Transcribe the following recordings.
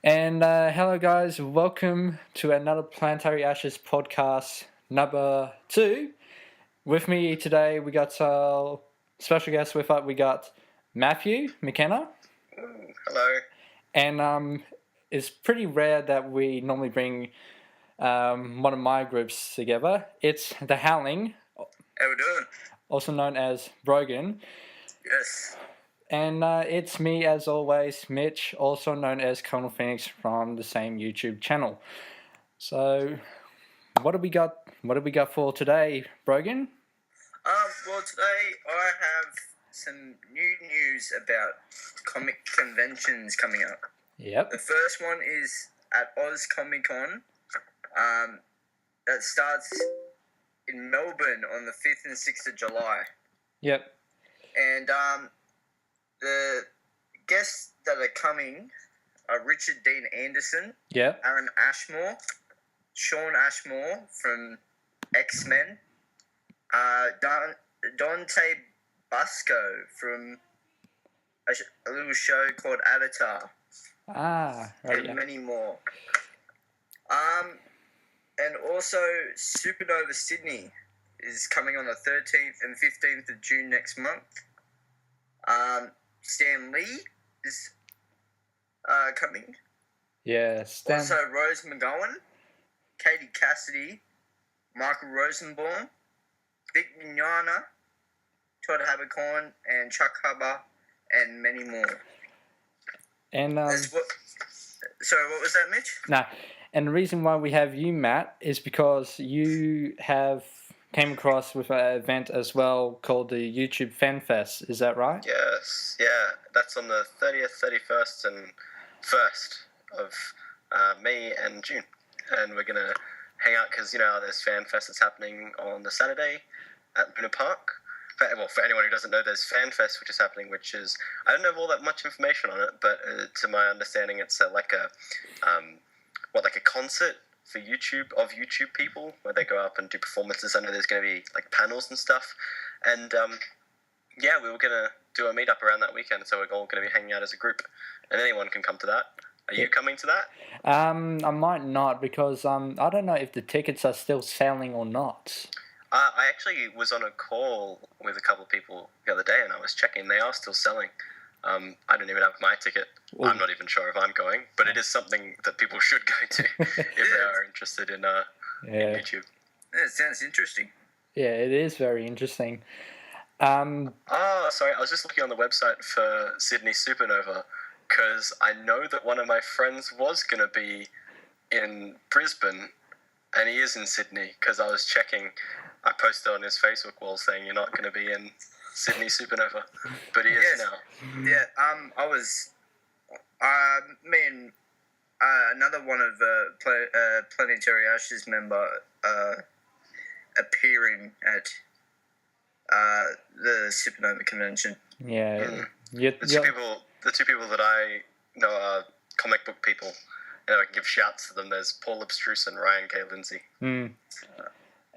And hello, guys. Welcome to another Planetaryashes Podcast number 2. With me today, we got our special guest with us. We got Matthew McKenna. Hello. And it's pretty rare that we normally bring one of my groups together. It's the Howling. How we doing? Also known as Brogan. Yes. And it's me, as always, Mitch, also known as Colonel Phoenix from the same YouTube channel. So, what do we got? What do we got for today, Brogan? Well, today I have some new news about comic conventions coming up. Yep. The first one is at Oz Comic Con. That starts in Melbourne on the 5th and 6th of July. Yep. And the guests that are coming are Richard Dean Anderson, Yep. Aaron Ashmore, Sean Ashmore from X-Men, Dante Busco from a little show called Avatar, Right. and Yeah. many more. And also Supernova Sydney is coming on the 13th and 15th of June next month. Stan Lee is coming. Yeah. Also Rose McGowan, Katie Cassidy, Michael Rosenbaum, Vic Mignogna, Todd Habercorn, and Chuck Hubber, and many more. And Sorry, what was that, Mitch? nah. And the reason why we have you, Matt, is because you have came across with an event as well called the YouTube Fan Fest. Is that right? Yes, yeah, that's on the 30th, 31st, and 1st of May and June. And we're going to hang out because, there's Fan Fest that's happening on the Saturday at Luna Park. For anyone who doesn't know, there's Fan Fest, which is happening, which is, I don't have all that much information on it, but to my understanding, it's like a concert for YouTube people, where they go up and do performances. I know there's going to be like panels and stuff, and we were going to do a meetup around that weekend, so we're all going to be hanging out as a group, and anyone can come to that. Are you coming to that? I might not, because I don't know if the tickets are still selling or not. I actually was on a call with a couple of people the other day, and I was checking. They are still selling. I don't even have my ticket. Ooh. I'm not even sure if I'm going, but it is something that people should go to if they are interested in YouTube. Yeah, it sounds interesting. Yeah, it is very interesting. Sorry, I was just looking on the website for Sydney Supernova, because I know that one of my friends was going to be in Brisbane, and he is in Sydney, because I was checking. I posted on his Facebook wall saying you're not going to be in Sydney Supernova, but he is now. Yeah, I was, me and another one of Planetaryashes member appearing at the Supernova convention. Yeah. The two people that I know are comic book people. I can give shouts to them. There's Paul Abstruse and Ryan K. Lindsay.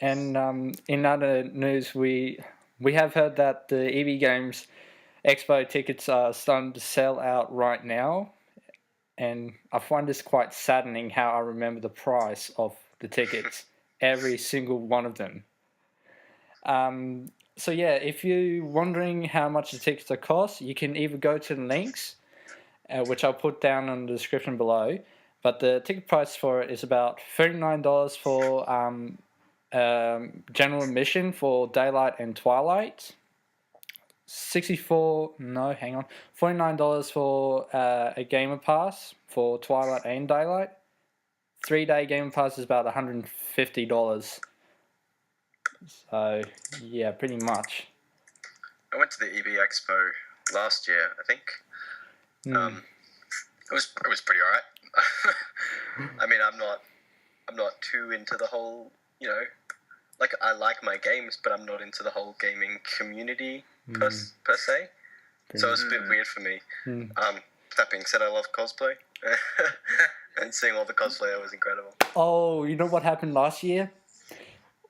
And in other news, we have heard that the EV Games Expo tickets are starting to sell out right now, and I find this quite saddening how I remember the price of the tickets, every single one of them. So yeah, if you're wondering how much the tickets are cost, you can either go to the links, which I'll put down in the description below, but the ticket price for it is about $39 for general admission for daylight and twilight. $49 for a gamer pass for twilight and daylight. 3-day gamer pass is about $150. So yeah, pretty much. I went to the EV Expo last year, I think. It was pretty alright. I mean, I'm not too into the whole, like, I like my games, but I'm not into the whole gaming community per se. So it was a bit weird for me. That being said, I love cosplay. And seeing all the cosplay was incredible. Oh, you know what happened last year?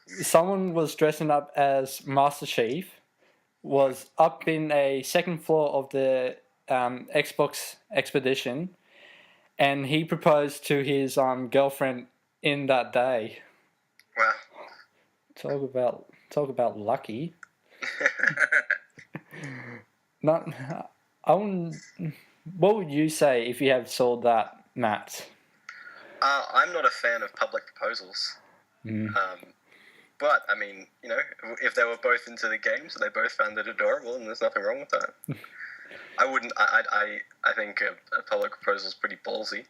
Someone was dressing up as Master Chief, was up in a second floor of the Xbox Expedition, and he proposed to his girlfriend in that day. Wow. Talk about lucky. Not, I wouldn't. What would you say if you have sold that, Matt? I'm not a fan of public proposals. But I mean, if they were both into the game, so they both found it adorable, and there's nothing wrong with that. I wouldn't. I think a public proposal is pretty ballsy.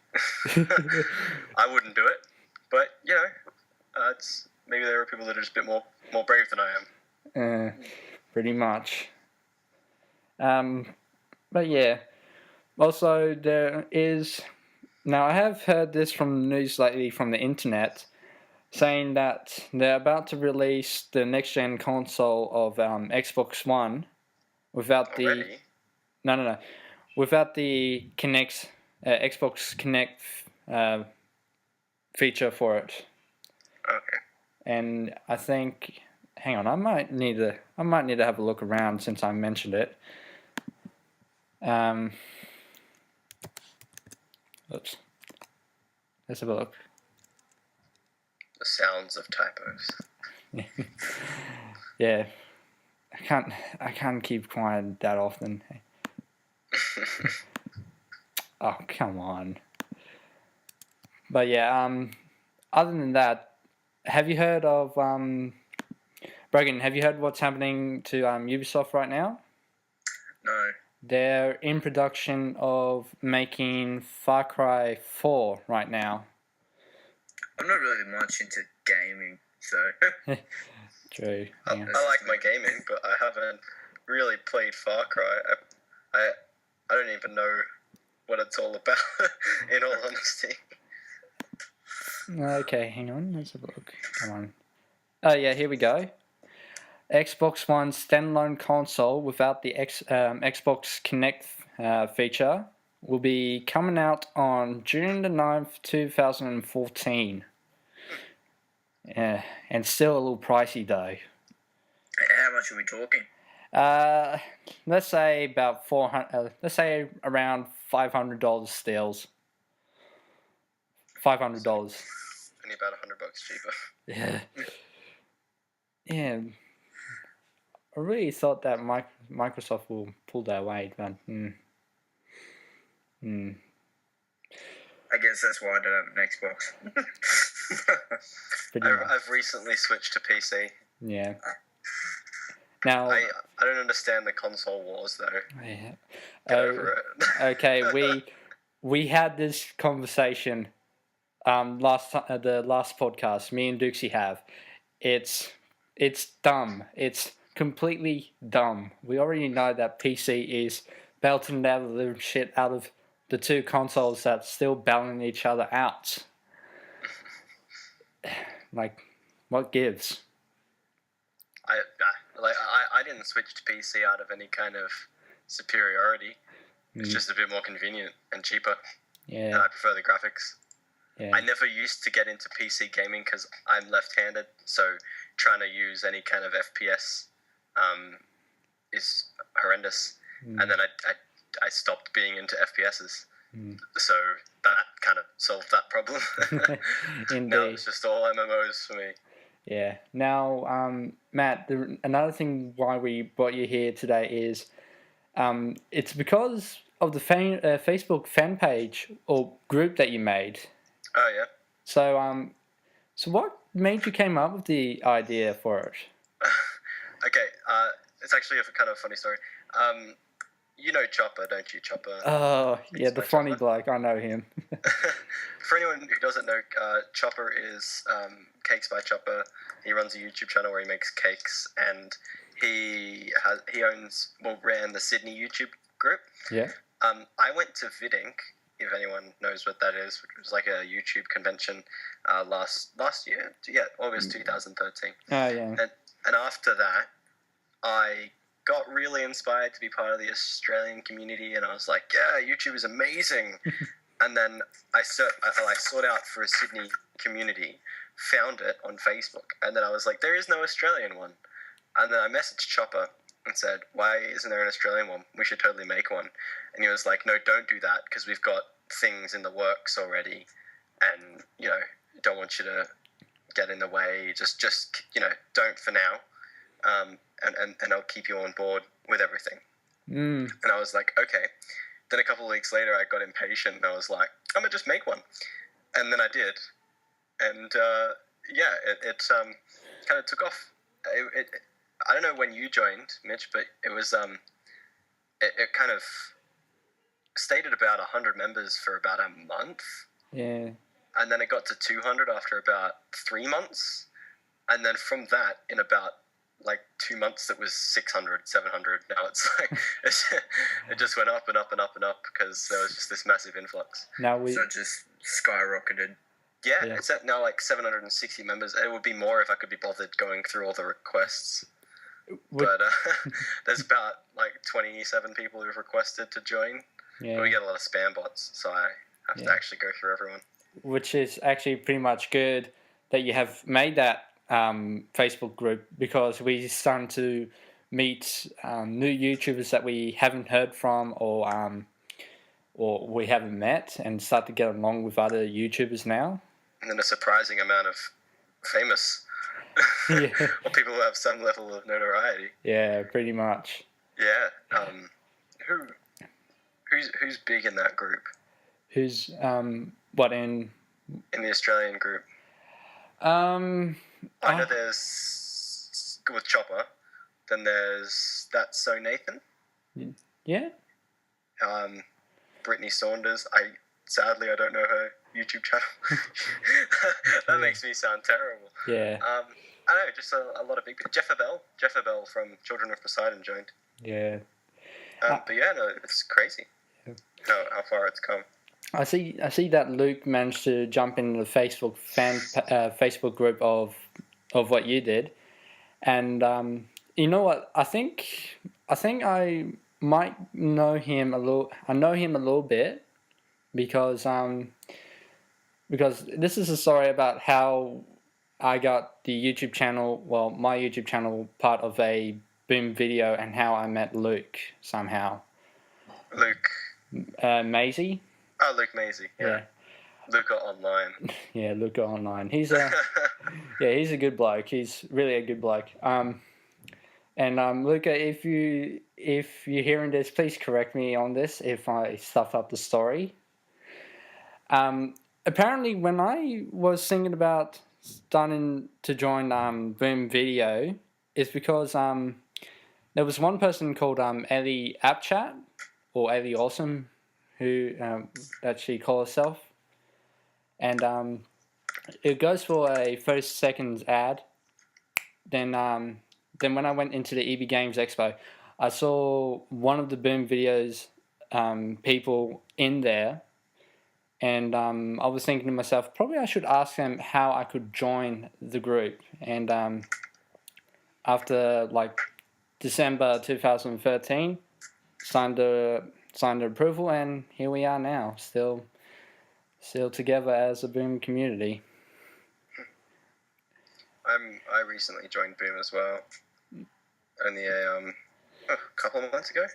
I wouldn't do it, but it's maybe there are people that are just a bit more brave than I am. Pretty much. But yeah. Also, there is. Now, I have heard this from the news lately from the internet, saying that they're about to release the next gen console of Xbox One without the. Already? No. Without the Xbox Connect feature for it. Okay. And I think, hang on, I might need to have a look around since I mentioned it. Oops. Let's have a look. The sounds of typos. Yeah, I can't keep quiet that often. Oh, come on. But yeah, other than that, have you heard of Brogan? Have you heard what's happening to Ubisoft right now? No. They're in production of making Far Cry 4 right now. I'm not really much into gaming, so. True. I Yeah. like my gaming, but I haven't really played Far Cry. I don't even know what it's all about, in all honesty. Okay, hang on. Let's have a look. Come on. Oh yeah, here we go. Xbox One standalone console without the Xbox Connect feature will be coming out on June the 9th, 2014. Yeah, and still a little pricey though. How much are we talking? Let's say about 400. Let's say around $500 steals. $500. Only about $100 cheaper. Yeah. Yeah. I really thought that Microsoft will pull their weight, but I guess that's why I don't have an Xbox. I've recently switched to PC. Yeah. Now I don't understand the console wars though. yeah. Get over it. Okay, we had this conversation the last podcast. Me and Dukesy have. It's dumb. It's completely dumb. We already know that PC is belting out of the shit out of the two consoles that's still battling each other out. Like, what gives? I didn't switch to PC out of any kind of superiority. It's just a bit more convenient and cheaper. Yeah. And I prefer the graphics. Yeah. I never used to get into PC gaming because I'm left-handed, so trying to use any kind of FPS is horrendous. And then I stopped being into FPSs. So that kind of solved that problem. Indeed. Now it's just all MMOs for me. Yeah. Now, Matt, another thing why we brought you here today is it's because of the Facebook fan page or group that you made. Oh, yeah. So what made you came up with the idea for it? Okay, it's actually a kind of funny story. You know Chopper, don't you, Chopper? Oh, yeah, the funny Chopper. bloke. I know him. For anyone who doesn't know, Chopper is Cakes by Chopper. He runs a YouTube channel where he makes cakes, and he ran the Sydney YouTube group. Yeah. I went to VidInc, if anyone knows what that is, which was like a YouTube convention last year. Yeah, August 2013. Oh, yeah. And after that, I got really inspired to be part of the Australian community, and I was like, yeah, YouTube is amazing. And then I sought out for a Sydney community, found it on Facebook, and then I was like, there is no Australian one. And then I messaged Chopper and said, why isn't there an Australian one? We should totally make one. And he was like, no, don't do that, because we've got things in the works already, and don't want you to get in the way. Just don't for now, and I'll keep you on board with everything. And I was like, okay. Then a couple of weeks later, I got impatient, and I was like, I'm gonna just make one, and then I did, and it kind of took off. I don't know when you joined, Mitch, but it was it kind of stayed at about 100 members for about a month. Yeah. And then it got to 200 after about 3 months. And then from that, in about like 2 months, it was 600, 700. Now it's like, it just went up and up and up and up because there was just this massive influx. So it just skyrocketed. Yeah, it's at now like 760 members. It would be more if I could be bothered going through all the requests. But there's about like 27 people who've requested to join. Yeah. But we get a lot of spam bots, so I have to actually go through everyone. Which is actually pretty much good that you have made that Facebook group, because we're starting to meet new YouTubers that we haven't heard from or we haven't met, and start to get along with other YouTubers now. And then a surprising amount of famous or people who have some level of notoriety. Yeah, pretty much. Yeah. Who's big in that group? Who's what in the Australian group? I know there's with Chopper. Then there's That's So Nathan. Yeah. Brittany Saunders. Sadly I don't know her YouTube channel. That makes me sound terrible. Yeah. I don't know, just a lot of big people. Jeff Abel from Children of Poseidon joined. Yeah. But yeah, no, it's crazy how far it's come. I see that Luke managed to jump in the Facebook group of what you did, and you know what? I think I might know him a little. I know him a little bit because this is a story about how I got the YouTube channel. Well, my YouTube channel part of a Boom video, and how I met Luke somehow. Luke. Maisie. Oh, Luke Maisie. Yeah. Luca Online. Yeah, Luca Online. He's a good bloke. He's really a good bloke. And Luca, if you're hearing this, please correct me on this if I stuff up the story. Apparently, when I was thinking about starting to join Boom Video, it's because there was one person called Ellie Appchat, or Ellie Awesome, who that she calls herself, and it goes for a 30 seconds ad. Then when I went into the EB Games Expo, I saw one of the Boom Videos people in there, and I was thinking to myself, probably I should ask them how I could join the group. And after like December 2013, signed the approval, and here we are now, still together as a Boom community. I recently joined Boom as well, only a couple of months ago.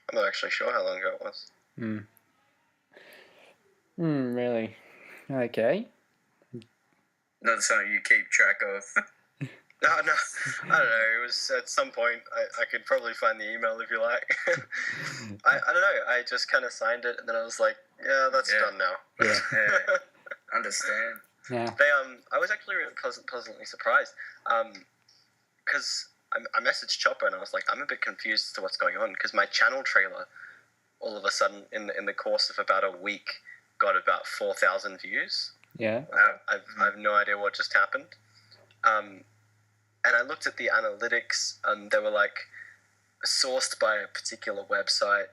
I'm not actually sure how long ago it was. Really? Okay. Not something you keep track of. No, I don't know. It was at some point. I could probably find the email if you like. I don't know. I just kind of signed it, and then I was like, yeah, that's done now. Yeah. Understand. Yeah. I was actually really pleasantly surprised, because I messaged Chopper and I was like, I'm a bit confused as to what's going on, because my channel trailer, all of a sudden in the course of about a week, got about 4,000 views. Yeah. I have no idea what just happened. And I looked at the analytics, and they were like sourced by a particular website.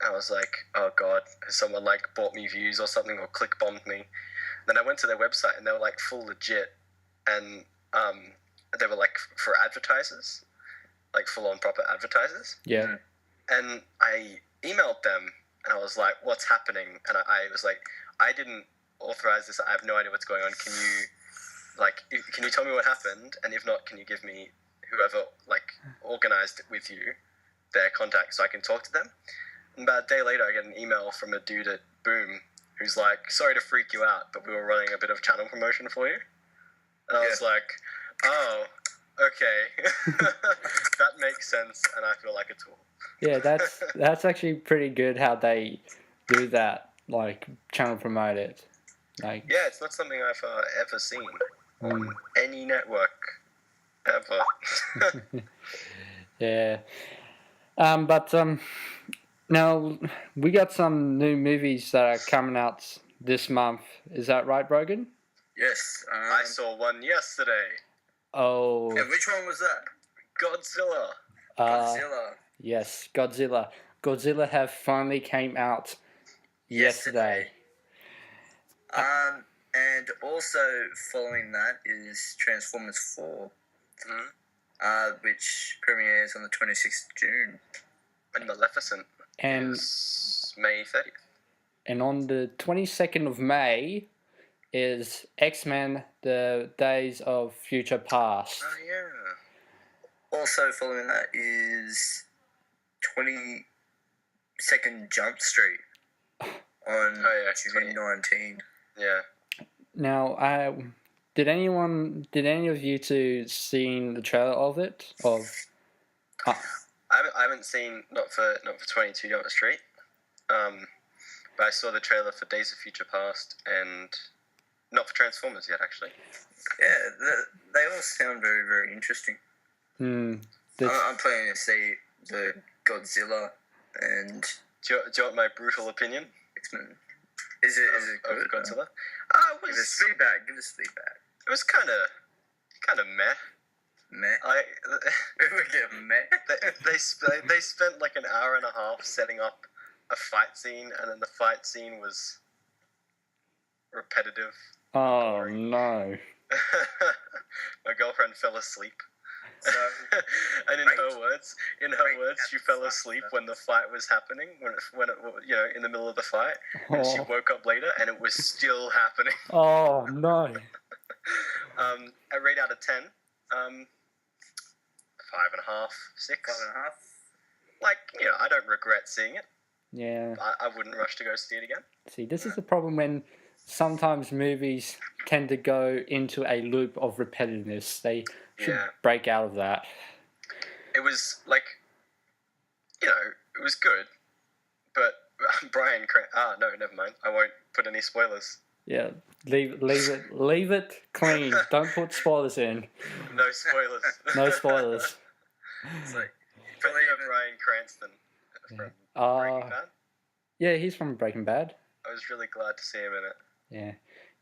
I was like, oh god, has someone like bought me views or something, or click bombed me? Then I went to their website, and they were like full legit, and they were like for advertisers, like full on proper advertisers. Yeah. And I emailed them, and I was like, what's happening? And I was like, I didn't authorize this. I have no idea what's going on. Can you tell me what happened? And if not, can you give me whoever organized it with you, their contact, so I can talk to them? And about a day later, I get an email from a dude at Boom who's like, sorry to freak you out, but we were running a bit of channel promotion for you. And I was like, oh, okay. That makes sense, and I feel like a tool. Yeah, that's actually pretty good how they do that, like channel promote it. Like, yeah, it's not something I've ever seen on any network ever. Yeah. But now we got some new movies that are coming out this month. Is that right, Brogan? Yes. I saw one yesterday. Oh. And which one was that? Godzilla. Godzilla. Yes, Godzilla. Godzilla have finally came out yesterday. And also following that is Transformers 4, which premieres on the 26th of June. And Maleficent is May 30th. And on the 22nd of May is X-Men, The Days of Future Past. Oh, yeah. Also following that is 22nd Jump Street on June 19. Yeah. Now, did any of you two seen the trailer of it? I haven't seen not for 22 Jump Street, but I saw the trailer for Days of Future Past and not for Transformers yet, actually. Yeah, they all sound very, very interesting. I'm planning to see the Godzilla and. Do you want my brutal opinion? X-Men. Is it good? Of Godzilla? Give us feedback. It was kind of meh. Meh. We get meh. They spent like an hour and a half setting up a fight scene, and then the fight scene was repetitive. Oh no! My girlfriend fell asleep. And in her words, she fell asleep when the fight was happening. When it in the middle of the fight, and she woke up later, and it was still happening. Oh no! I rate out of 10. 5.5, 6. 5.5. Like, I don't regret seeing it. Yeah. I wouldn't rush to go see it again. See, this is the problem when sometimes movies tend to go into a loop of repetitiveness. They should break out of that. It was like, it was good, but Brian no, never mind. I won't put any spoilers. Yeah, leave it clean. Don't put spoilers in. No spoilers. No spoilers. It's like But Brian Cranston from Breaking Bad. Yeah, he's from Breaking Bad. I was really glad to see him in it. Yeah,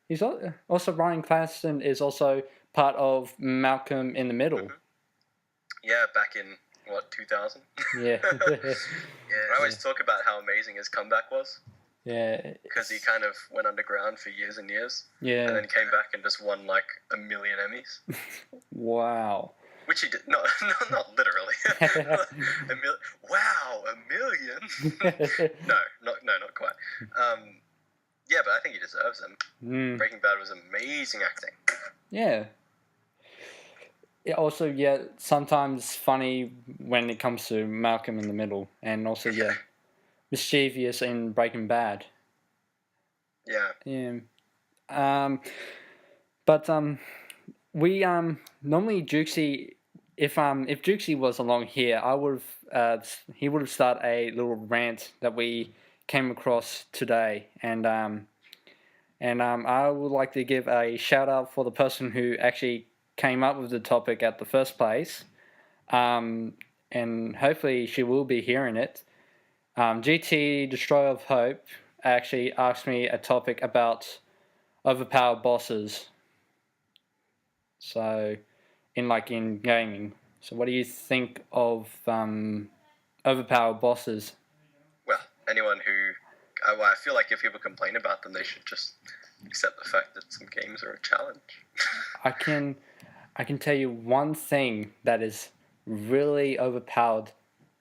he's also Bryan Cranston is also part of Malcolm in the Middle. Mm-hmm. Yeah, back in 2000. Yeah. I always talk about how amazing his comeback was. Yeah. Because he kind of went underground for years and years. Yeah. And then came back and just won like 1 million Emmys. Wow. Which he did. Not literally. Wow, 1 million. No, not quite. Yeah, but I think he deserves them. Breaking Bad was amazing acting. Yeah. Also, sometimes funny when it comes to Malcolm in the Middle, and also mischievous in Breaking Bad. Yeah. Yeah. But we normally Jukesy, if Jukesy was along here, he would have started a little rant that we came across today, and I would like to give a shout out for the person who actually came up with the topic at the first place, and hopefully she will be hearing it. GT Destroyer of Hope actually asked me a topic about overpowered bosses. So, in gaming. So, what do you think of overpowered bosses? Well, anyone who, I feel like if people complain about them, they should just accept the fact that some games are a challenge. I can tell you one thing that is really overpowered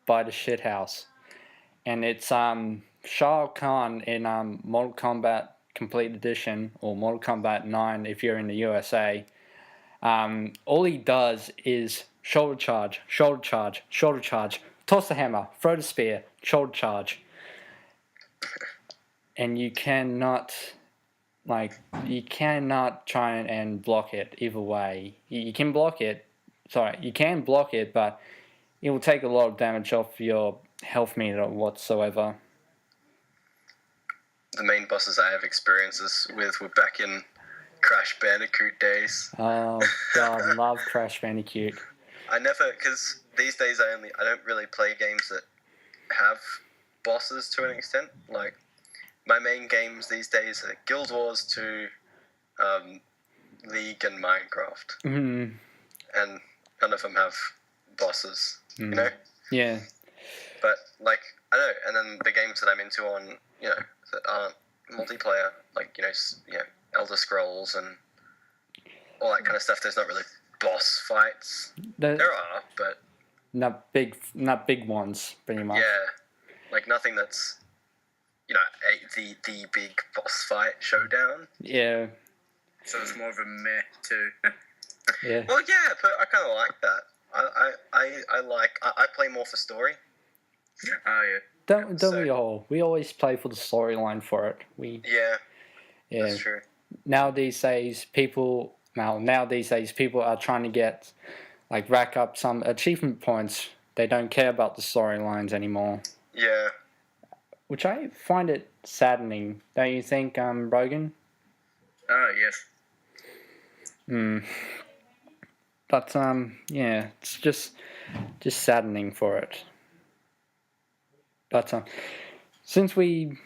by the shithouse, and it's Shao Kahn in Mortal Kombat Complete Edition, or Mortal Kombat 9 if you're in the USA. All he does is shoulder charge, toss the hammer, throw the spear, shoulder charge. and you cannot try and block it either way. You can block it. Sorry, you can block it, but it will take a lot of damage off your health meter whatsoever. The main bosses I have experiences with were back in Crash Bandicoot days. Oh God, love Crash Bandicoot. Because these days I don't really play games that have bosses to an extent. Like, my main games these days are Guild Wars 2, League, and Minecraft. Mm-hmm. And none of them have bosses, you know? Yeah. But, like, I don't know, and then the games that I'm into on, you know, that aren't multiplayer, like, you know, Elder Scrolls and all that kind of stuff, there's not really boss fights. There are, but not big ones, pretty much. Yeah, like nothing that's, you know, the big boss fight showdown. Yeah. So it's more of a meh too. Yeah. Well, yeah, but I kind of like that. I play more for story. Oh yeah. Don't we all? We always play for the storyline for it. Yeah. That's true. Nowadays people are trying to get, like, rack up some achievement points. They don't care about the storylines anymore. Yeah. Which I find it saddening, don't you think, Brogan? Oh yes. But yeah, it's just saddening for it. But since we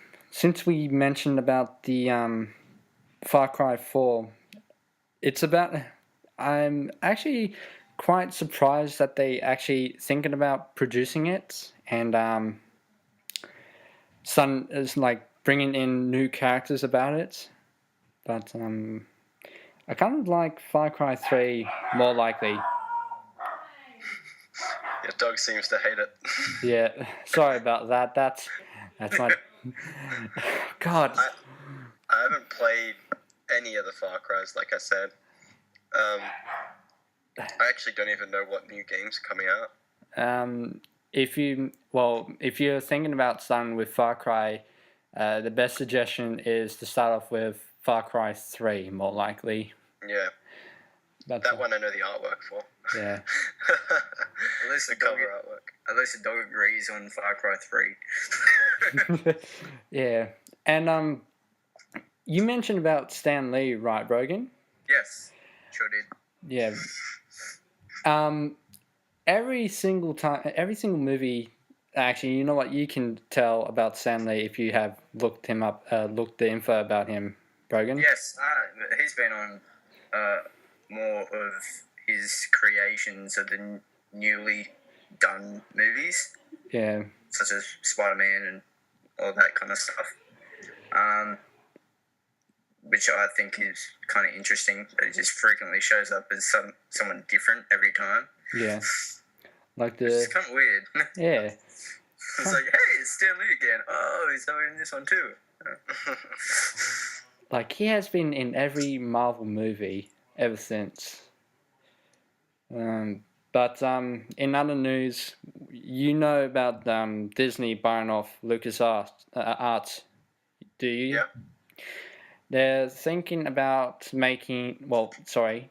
mentioned about the Far Cry 4, I'm actually quite surprised that they actually thinking about producing it, and Sun is like bringing in new characters about it. But I kind of like Far Cry 3 more likely. Your dog seems to hate it. Yeah, sorry about that. That's my God. I haven't played any of the Far Cry's, like I said. I actually don't even know what new games are coming out. If you're thinking about starting with Far Cry, the best suggestion is to start off with Far Cry 3, more likely. Yeah. That one I know the artwork for. Yeah. At least the cover artwork. At least the dog agrees on Far Cry 3. Yeah. And you mentioned about Stan Lee, right, Brogan? Yes, sure did. Yeah. Every single movie. Actually, you know what? You can tell about Stan Lee if you have looked him up, looked the info about him, Brogan. Yes, he's been on more of his creations of the newly done movies. Yeah. Such as Spider-Man and all that kind of stuff. Which I think is kind of interesting. It just frequently shows up as someone different every time. Yeah. Like It's kind of weird. Yeah. It's like, hey, it's Stan Lee again. Oh, he's over in this one too. Like, he has been in every Marvel movie ever since. But in other news, you know about Disney buying off LucasArts, do you? Yeah. They're thinking about making... Well, sorry.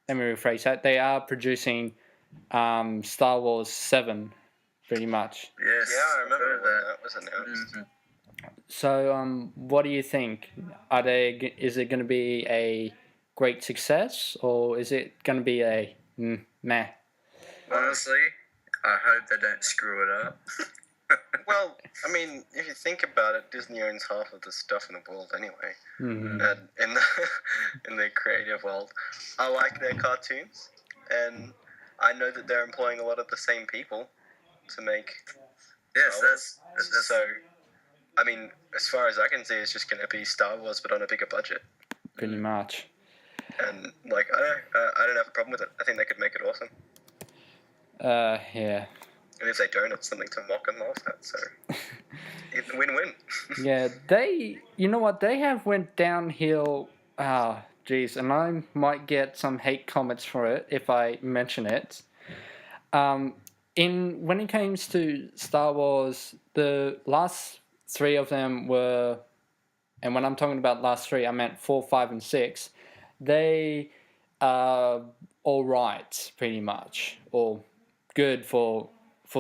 Let me rephrase that. They are producing Star Wars 7, pretty much. Yes. Yeah, I remember when that was announced. Mm-hmm. So, what do you think? Is it going to be a great success, or is it going to be a meh? Honestly, I hope they don't screw it up. Well, I mean, if you think about it, Disney owns half of the stuff in the world anyway. Mm-hmm. And in the creative world, I like their cartoons, and I know that they're employing a lot of the same people to make. Yes, that's so. I mean, as far as I can see, it's just going to be Star Wars, but on a bigger budget. Pretty much. And like, I don't have a problem with it. I think they could make it awesome. Yeah. And if they don't, it's something to mock and laugh at. So, it's a win-win. Yeah, you know what? They have went downhill. Geez, and I might get some hate comments for it if I mention it. When it comes to Star Wars, the last 3 of them were and when I'm talking about last three, I meant 4, 5, and 6. They are all right, pretty much, or good for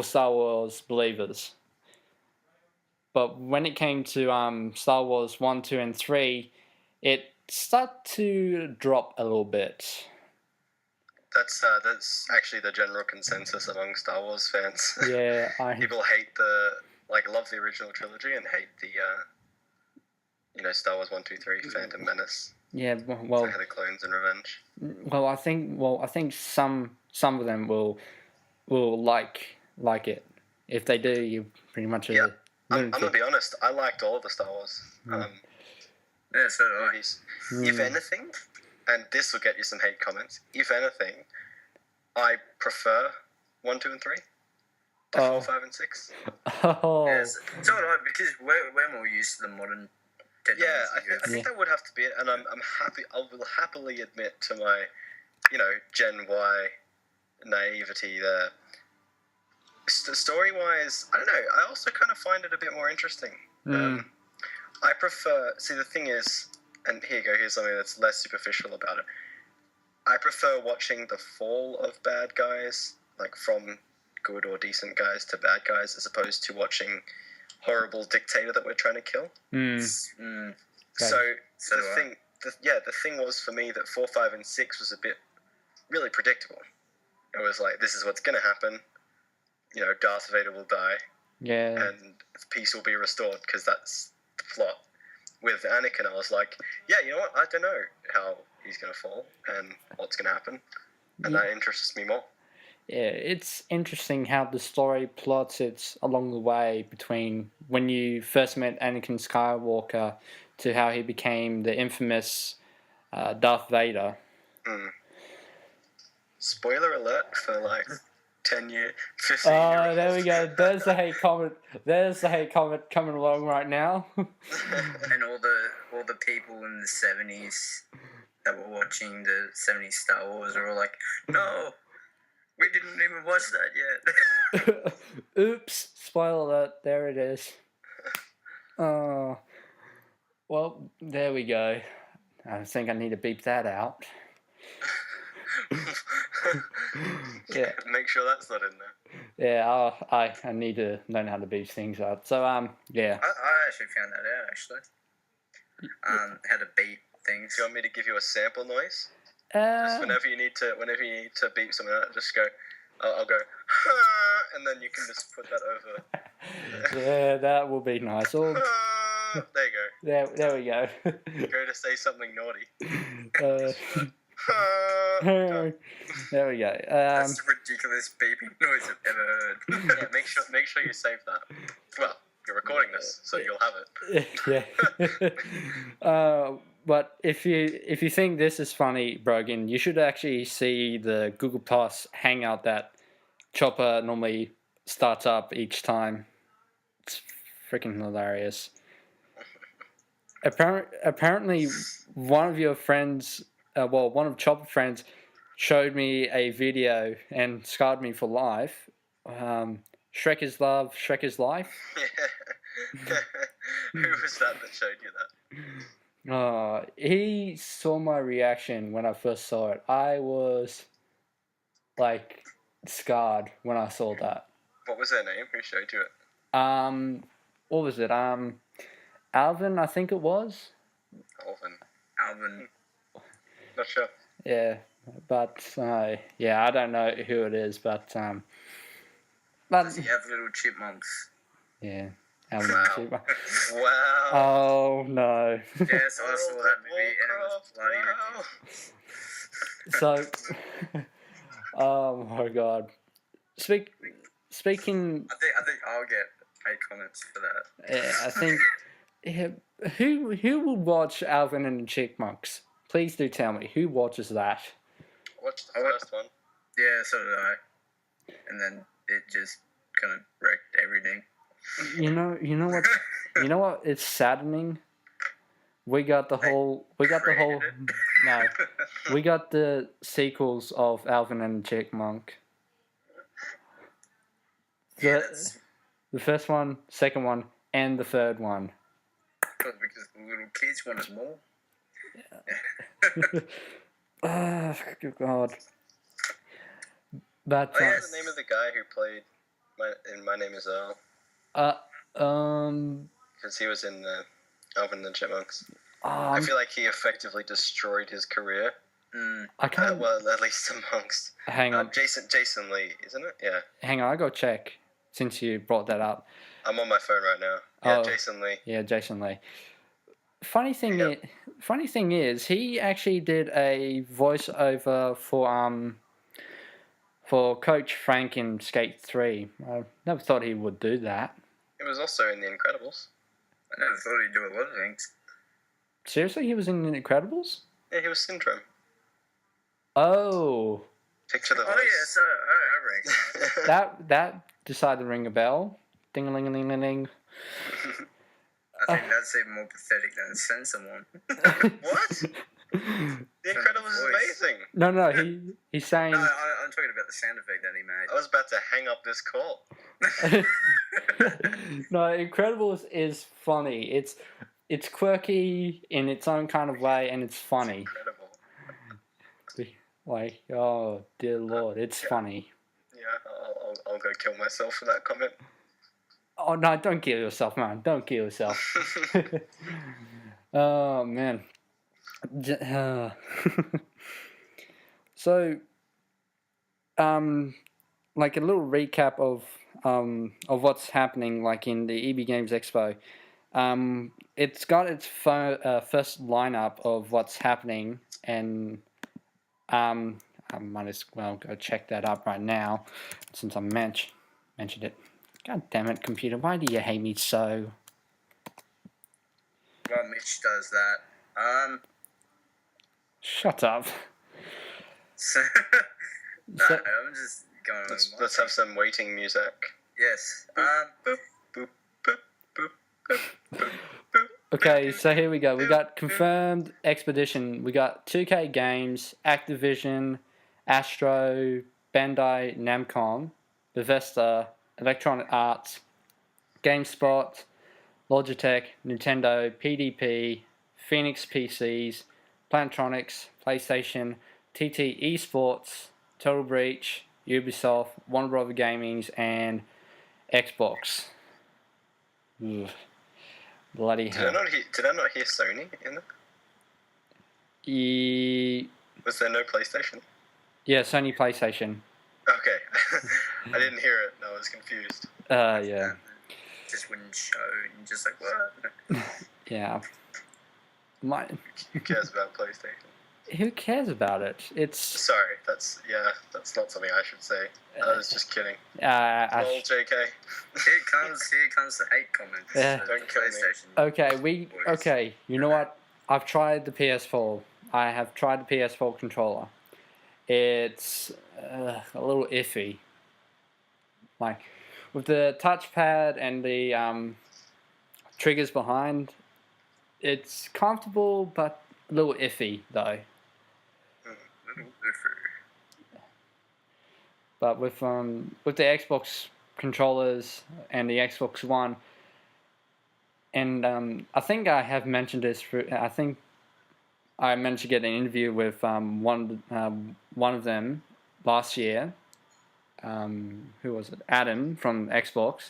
Star Wars believers. But when it came to Star Wars 1, 2, and 3, it started to drop a little bit. That's actually the general consensus among Star Wars fans. Yeah, People hate love the original trilogy and hate the Star Wars 1, 2, 3, Phantom Menace. Yeah, well, Attack of the Clones and Revenge. Well, I think some of them will like it. If they do, you pretty much I'm gonna be honest. I liked all of the Star Wars Yeah, so do I. movies. If anything, and this will get you some hate comments. If anything, I prefer 1, 2, and 3 to 4, 5, and 6. Oh, Yeah, so do I, because we're more used to the modern technology. Yeah, I think that would have to be it, and I'm happy. I will happily admit to my, Gen Y naivety there. Story-wise, I don't know. I also kind of find it a bit more interesting. I prefer. See, the thing is, and here you go. Here's something that's less superficial about it. I prefer watching the fall of bad guys, like from good or decent guys to bad guys, as opposed to watching horrible dictator that we're trying to kill. So the thing was for me that 4, 5, and 6 was a bit really predictable. It was like, this is what's going to happen. Darth Vader will die. Yeah. And peace will be restored, because that's the plot. With Anakin, I was like, yeah, you know what? I don't know how he's going to fall and what's going to happen. And that interests me more. Yeah, it's interesting how the story plots it along the way between when you first met Anakin Skywalker to how he became the infamous Darth Vader. Spoiler alert for 10 years, 15 years. Oh, there we go. There's the hate comment. There's the hate comment coming along right now. And all the people in the 70s that were watching the 70s Star Wars are all like, no, we didn't even watch that yet. Oops, spoiler alert, there it is. Oh, well, there we go. I think I need to beep that out. Yeah. Make sure that's not in there. Yeah, I need to learn how to beep things out. So, yeah. I actually found that out, actually. How to beep things. Do you want me to give you a sample noise? Just whenever you need to beep something out, just go. I'll go, and then you can just put that over. Yeah, that will be nice. Or, there you go. There we go. Go to say something naughty. There we go. That's the ridiculous beeping noise I've ever heard. Yeah, make sure you save that. Well, you're recording this, so you'll have it. Yeah. But if you think this is funny, Brogan, you should actually see the Google Plus Hangout that Chopper normally starts up each time. It's freaking hilarious. Apparently, one of your friends, one of Chopper's friends, showed me a video and scarred me for life. Shrek is love, Shrek is life. Who was that showed you that? He saw my reaction when I first saw it. I was scarred when I saw that. What was their name? Who showed you it? What was it? Alvin, I think it was. Alvin. Not sure. Yeah, but I don't know who it is, but Does he have little chipmunks? Yeah. Wow. Oh no. Yes, I saw that movie and it was bloody ridiculous. So, oh my god. Speaking. I think I'll get 8 comments for that. Yeah, I think. Yeah, who would watch Alvin and the Chipmunks? Please do tell me who watches that. Watch the first one. Yeah, so did I. And then it just kind of wrecked everything. You know what? It's saddening. We got the sequels of Alvin and the Chipmunk. The first one, second one, and the third one. Because little kids wanted more. Good God. But What's the name of the guy who played My Name Is Earl? Because he was in the Alvin and the Chipmunks. I feel like he effectively destroyed his career. I can't. Well, at least amongst. Hang on. Jason Lee, isn't it? Yeah. Hang on, I gotta check since you brought that up. I'm on my phone right now. Yeah, Jason Lee. Yeah, Jason Lee. Funny thing is, he actually did a voiceover for Coach Frank in Skate 3. I never thought he would do that. He was also in The Incredibles. I never thought he'd do a lot of things. Seriously, he was in The Incredibles? Yeah, he was Syndrome. Oh. Picture the voice. Oh yeah, so I recognize. That decided to ring a bell. Ding-a-ling-a-ling-a-ling. I think that's even more pathetic than Sensor one. What? The Incredibles is amazing. No, he's saying. No, I'm talking about the sound effect that he made. I was about to hang up this call. No, Incredibles is funny. It's quirky in its own kind of way, and it's funny. Incredible. Like, oh dear Lord, it's funny. Yeah, I'll go kill myself for that comment. Oh no! Don't kill yourself, man! Don't kill yourself. Oh man. So, like a little recap of what's happening, like in the EB Games Expo. It's got its first lineup of what's happening, and I might as well go check that up right now, since I mentioned it. God damn it, computer! Why do you hate me so? Well, Mitch does that. Shut up. So, I'm just going. Let's have some waiting music. Yes. Boop, boop, boop, boop, boop, boop, boop. Okay, so here we go. We got confirmed expedition. We got 2K Games, Activision, Astro, Bandai Namco, Bethesda, Electronic Arts, GameSpot, Logitech, Nintendo, PDP, Phoenix PCs, Planetaryashes, PlayStation, TT Esports, Total Breach, Ubisoft, Warner Bros. Gaming, and Xbox. Ugh. Bloody hell. Did I not hear Sony in there? Was there no PlayStation? Yeah, Sony PlayStation. Okay. I didn't hear it. No, I was confused. Yeah. Just wouldn't show. And just like, what? Yeah. Who cares about PlayStation? Who cares about it? It's... Sorry, that's not something I should say. I was just kidding. Here Lol, JK. comes the hate comments. Don't kill me. Okay, you know what? I've tried the PS4. I have tried the PS4 controller. It's a little iffy. Like, with the touchpad and the triggers behind, it's comfortable, but a little iffy, though. But with the Xbox controllers and the Xbox One, and I think I have mentioned this. I think I managed to get an interview with one of them last year. Who was it? Adam from Xbox,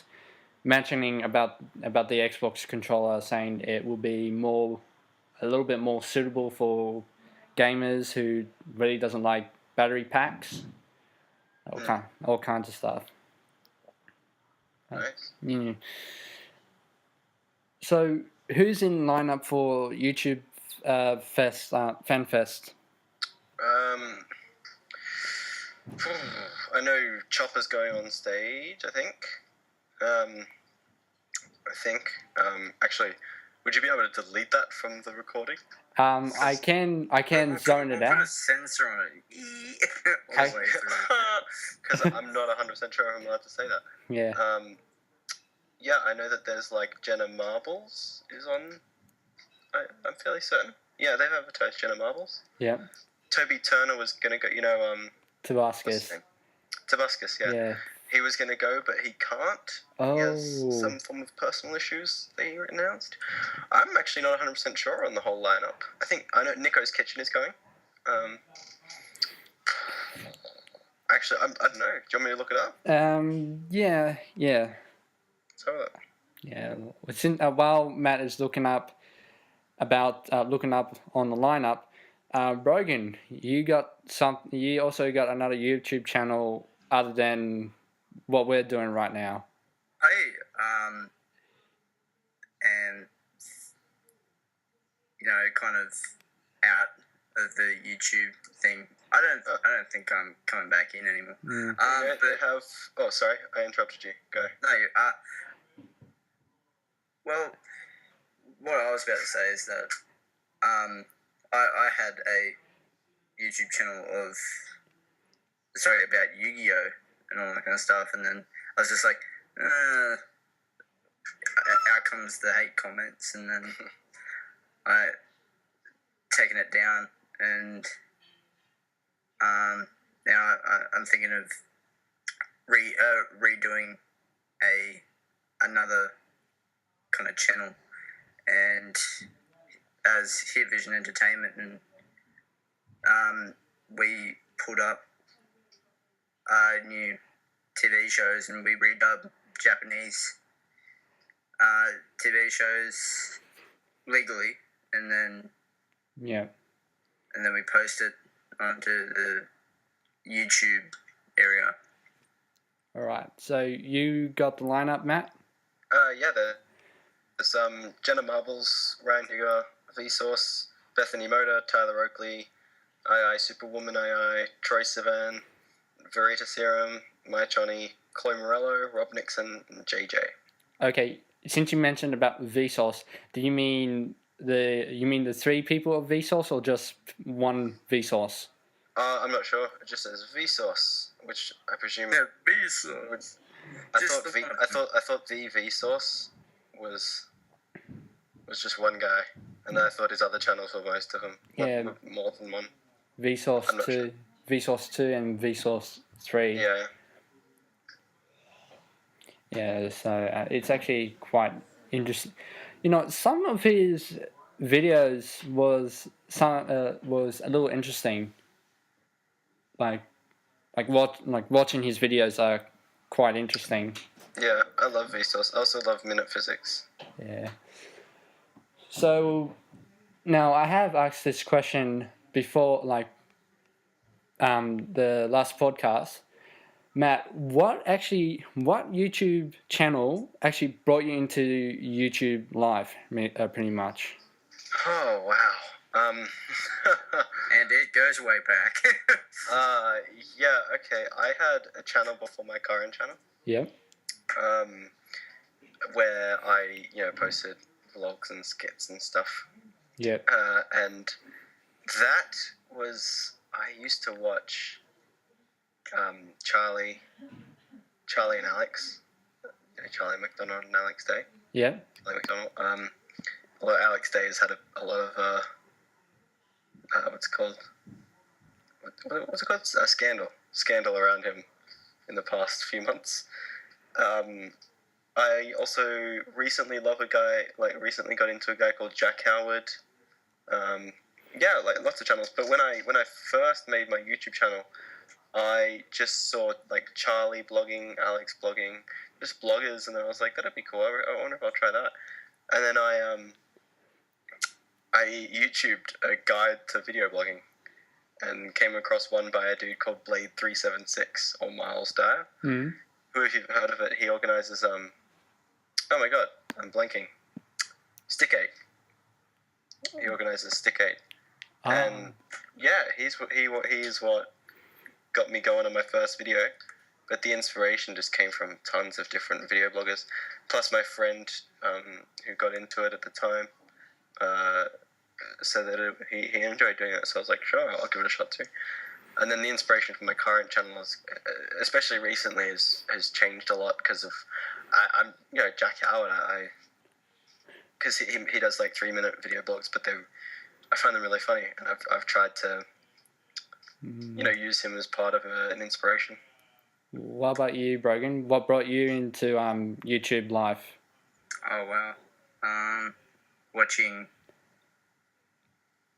mentioning about the Xbox controller, saying it will be a little bit more suitable for gamers who really doesn't like battery packs. All kinds of stuff. Nice. Yeah. So, who's in lineup for YouTube Fan Fest? I know Chopper's going on stage. I think. Actually, would you be able to delete that from the recording? I can zone it out. Put a sensor on it. All the way through. Because I'm not 100% sure I'm allowed to say that. Yeah. Yeah, I know that there's like Jenna Marbles is on. I'm fairly certain. Yeah, they've advertised Jenna Marbles. Yeah. Toby Turner was gonna go. Tabascus. What's his name? Tabascus, yeah. Yeah. he was going to go, but he can't. Oh. He has some form of personal issues that he announced. I'm actually not 100% sure on the whole lineup. I know Nico's Kitchen is going. Actually, I don't know. Do you want me to look it up? Yeah. Let's have a look. Yeah. While Matt is looking up on the lineup, Brogan, you also got another YouTube channel other than what we're doing right now. And kind of out of the YouTube thing. I don't think I'm coming back in anymore. They have. Oh, sorry, I interrupted you. Go. No, well, what I was about to say is that I had a YouTube channel about Yu-Gi-Oh and all that kind of stuff, and then I was just like, out comes the hate comments, and then I taken it down, and now I'm thinking of redoing another kind of channel, and as Hit Vision Entertainment, and we put up new TV shows, and we redub Japanese TV shows legally, and then we post it onto the YouTube area. All right. So you got the lineup, Matt? Yeah, there's Jenna Marbles, Ryan Higger, Vsauce, Bethany Moda, Tyler Oakley, II Superwoman, II Troy Sivan, Verita Serum, Mai Choni, Chloe Morello, Rob Nixon, and JJ. Okay, since you mentioned about Vsauce, do you mean the three people of Vsauce or just one Vsauce? I'm not sure. It just says Vsauce, which I presume. Yeah, Vsauce. I thought the Vsauce was just one guy, and I thought his other channels were most of them. Yeah. More than one. Vsauce 2, sure. Vsauce 2 and Vsauce 3. Yeah. Yeah, so it's actually quite interesting. Some of his videos was a little interesting. Watching his videos are quite interesting. Yeah, I love Vsauce. I also love Minute Physics. Yeah. So now I have asked this question before, the last podcast. Matt, what YouTube channel actually brought you into YouTube Live, pretty much? Oh, wow. And it goes way back. Yeah, okay. I had a channel before my current channel. Yeah. Where I, posted vlogs and skits and stuff. Yeah. And that was, I used to watch Charlie and Alex. Charlie McDonald and Alex Day. Yeah. Charlie McDonald. Although Alex Day has had a lot of what's it called? What's it called? Scandal around him in the past few months. I also recently recently got into a guy called Jack Howard. Lots of channels. But when I first made my YouTube channel, I just saw Charlie blogging, Alex blogging, just bloggers, and I was like, that'd be cool. I wonder if I'll try that. And then I YouTubed a guide to video blogging, and came across one by a dude called Blade376 or Miles Dyer. Mm-hmm. Who, if you've heard of it, he organizes oh my god, I'm blanking. Stick 8. He organizes Stick 8. And yeah, he's what got me going on my first video. But the inspiration just came from tons of different video bloggers. Plus my friend who got into it at the time said that he enjoyed doing it. So I was like, sure, I'll give it a shot too. And then the inspiration for my current channel is, especially recently, has changed a lot because of I'm Jack Howard. Because he does 3-minute video blogs, but I find them really funny, and I've tried to use him as part of an inspiration. What about you, Brogan? What brought you into YouTube Live? Oh wow. Watching.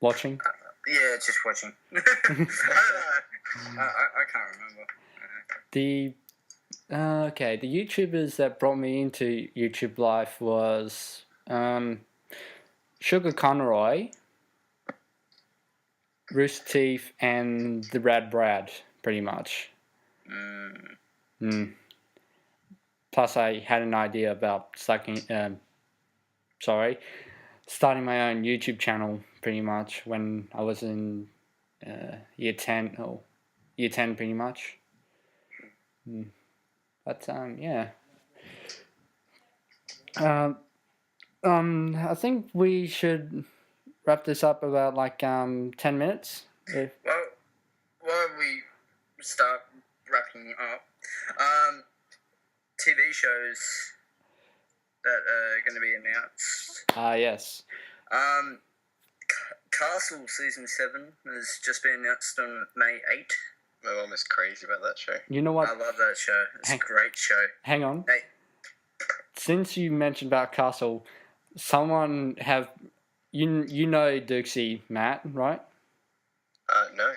Watching? Yeah, just watching. I don't know. I can't remember. The YouTubers that brought me into YouTube Live was Sugar Conroy, Rooster Teeth, and the Rad Brad, pretty much. Plus, I had an idea about starting my own YouTube channel, pretty much, when I was in year 10, pretty much. But, yeah. I think we should wrap this up about, 10 minutes. Well, while we start wrapping up, TV shows that are going to be announced. Yes. Castle Season 7 has just been announced on May 8th. My mum is crazy about that show. You know what? I love that show. It's a great show. Hang on. Hey. Since you mentioned about Castle, someone have... You know Dukesy Matt, right? No.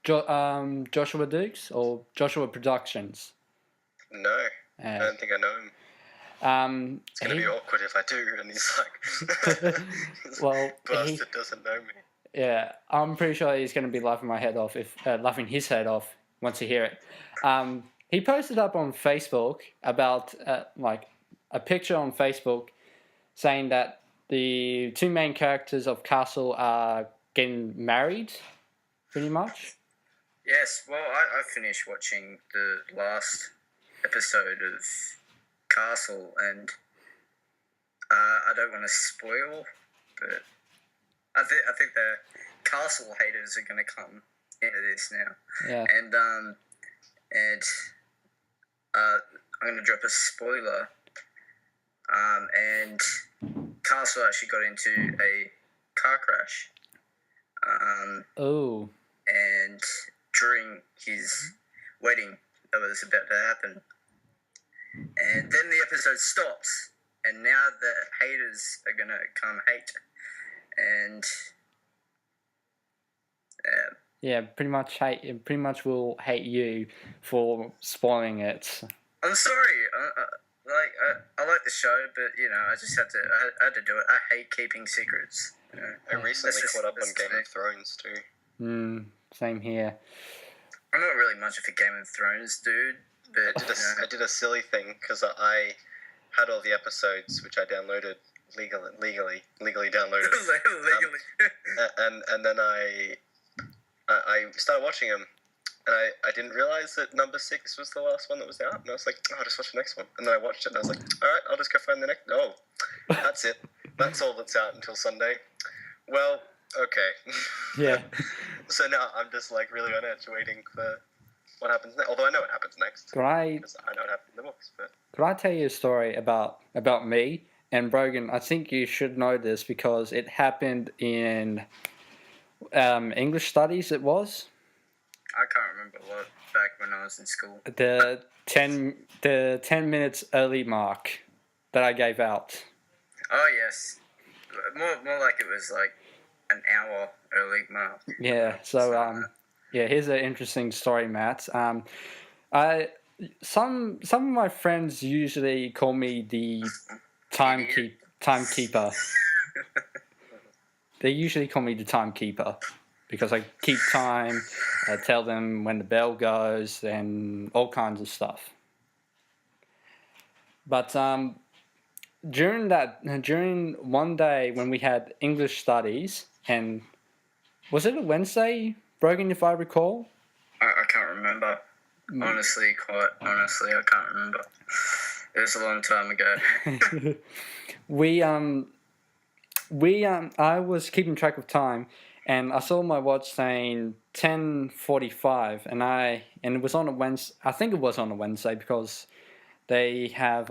Joshua Dukes or Joshua Productions? No. I don't think I know him. It's going to be awkward if I do, and he's like... well, bastard doesn't know me. Yeah, I'm pretty sure he's going to be laughing his head off once he hear it. He posted up on Facebook about a picture on Facebook saying that the two main characters of Castle are getting married, pretty much. Yes, well, I finished watching the last episode of Castle, and I don't want to spoil, but I think the Castle haters are going to come into this now. Yeah. And I'm going to drop a spoiler. And Castle actually got into a car crash. And during his wedding that was about to happen. And then the episode stops, and now the haters are going to come hate. And yeah, pretty much will hate you for spoiling it. I'm sorry. I like the show, but I just had to do it. I hate keeping secrets. I recently caught up on Game of Thrones too. Same here. I'm not really much of a Game of Thrones dude, but I did a silly thing because I had all the episodes which I downloaded legally downloaded. legally. And then I started watching them, and I didn't realize that number 6 was the last one that was out, and I was like, I'll just watch the next one. And then I watched it, and I was like, all right, I'll just go find the next. Oh, that's it. That's all that's out until Sunday. Well, okay. Yeah. So now I'm just really on edge, waiting for what happens next. Although I know what happens next. Could I know what happened in the books. But could I tell you a story about me and Brogan? I think you should know this because it happened in English studies. It was. I can't remember what back when I was in school. The 10 minutes early mark that I gave out. Oh yes, more like it was like an hour early mark. Yeah. So yeah, here's an interesting story, Matt. Some of my friends usually call me the timekeeper. They usually call me the timekeeper because I keep time. I tell them when the bell goes and all kinds of stuff. But during one day when we had English studies, and was it a Wednesday, Brogan, if I recall? I can't remember. Honestly, I can't remember. It was a long time ago. I was keeping track of time, and I saw my watch saying 10:45, and it was on a Wednesday. I think it was on a Wednesday because they have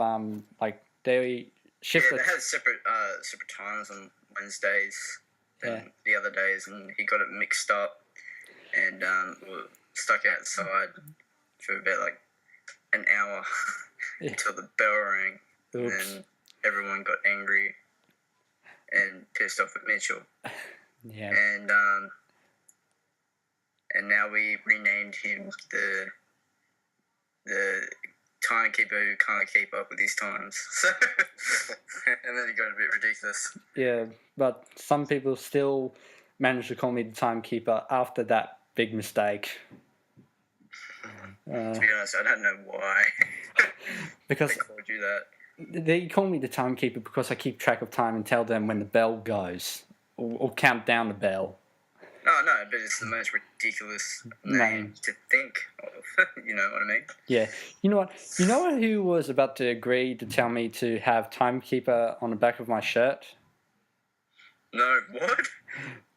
they shift. Yeah, they had separate times on Wednesdays than the other days, and he got it mixed up, and we were stuck outside for about like an hour until the bell rang. Oops. And then everyone got angry and pissed off at Mitchell. Yeah. And now we renamed him the timekeeper who can't keep up with his times. And then it got a bit ridiculous. Yeah, but some people still manage to call me the timekeeper after that big mistake. To be honest, I don't know why. Because they called you that. they call me the timekeeper because I keep track of time and tell them when the bell goes, or count down the bell. Oh, no, but it's the most ridiculous name to think of. You know what I mean? Yeah. You know what? You know who was about to agree to tell me to have timekeeper on the back of my shirt? No, what?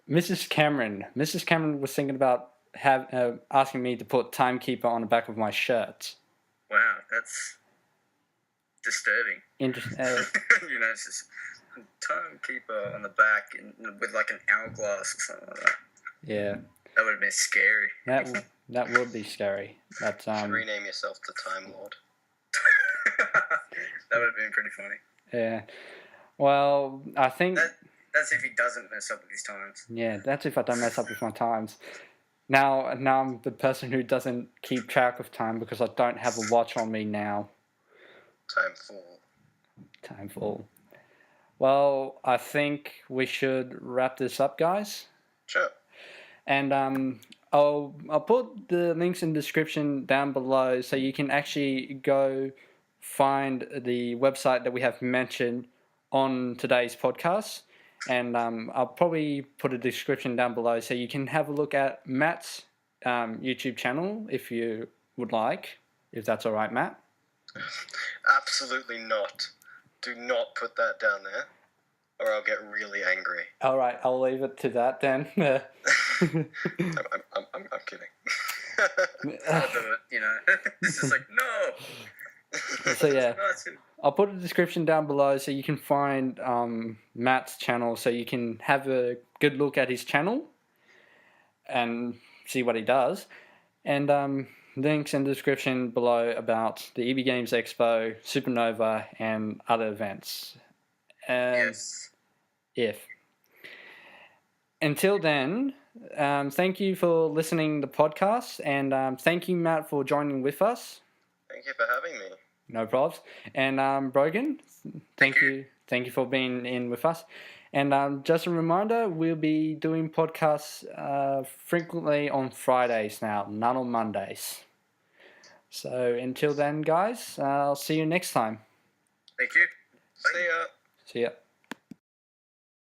Mrs. Cameron. Mrs. Cameron was thinking about asking me to put timekeeper on the back of my shirt. Wow, that's disturbing. Interesting. You know, it's just timekeeper on the back with like an hourglass or something like that. Yeah. That would have been scary. That would be scary. But You should rename yourself the Time Lord. That would have been pretty funny. yeah. Well, I think that's if he doesn't mess up with his times. yeah, that's if I don't mess up with my times. Now I'm the person who doesn't keep track of time because I don't have a watch on me now. Time full. Well, I think we should wrap this up, guys. Sure. And I'll put the links in the description down below so you can actually go find the website that we have mentioned on today's podcast. And I'll probably put a description down below so you can have a look at Matt's YouTube channel if you would like, if that's all right, Matt. Absolutely not. Do not put that down there, or I'll get really angry. All right, I'll leave it to that then. I'm kidding. I'll do it, you know. It's just like, no! So yeah, I'll put a description down below so you can find Matt's channel so you can have a good look at his channel and see what he does. And links in the description below about the EB Games Expo, Supernova, and other events. Yes. Until then, thank you for listening to the podcast, and thank you, Matt, for joining with us. Thank you for having me. No problems. And Brogan, thank you for being in with us. And just a reminder, we'll be doing podcasts frequently on Fridays now, none on Mondays. So until then, guys, I'll see you next time. Thank you. See ya. See ya.